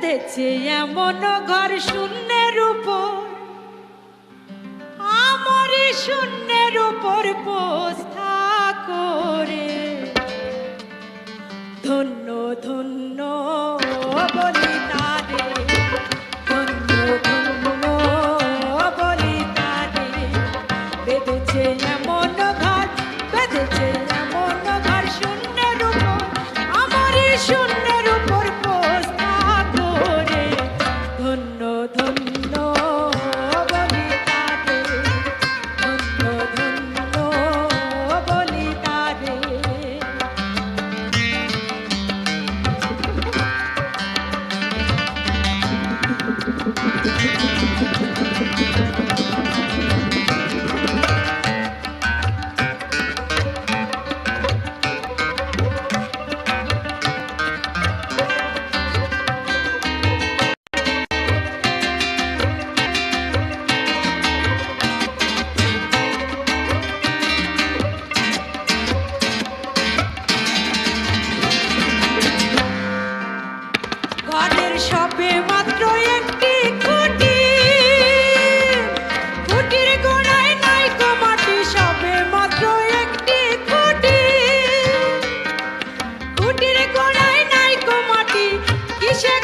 বেঁধেছে এমন ঘর শূন্যের উপর, আমারই শূন্যের উপর পোস্তা করে। ধন্য ধন্য বলি তারে, ধন্য ধন্য বলি তারে। বেঁধেছে এমন ঘর, বেঁধেছে এমন ঘর শূন্যের উপর, আমারই শূন্যের উপর পোস্তা করে। ধন্য ধন্য বলি তারে, ধন্য ধন্য বলি তারে। ঘরের সবে মাত্র একটি খুঁটি, খুঁটির গোড়ায় নাই গো মাটি, সবে মাত্র একটি খুঁটি, খুঁটির গোড়ায় নাই গো মাটি। কিসে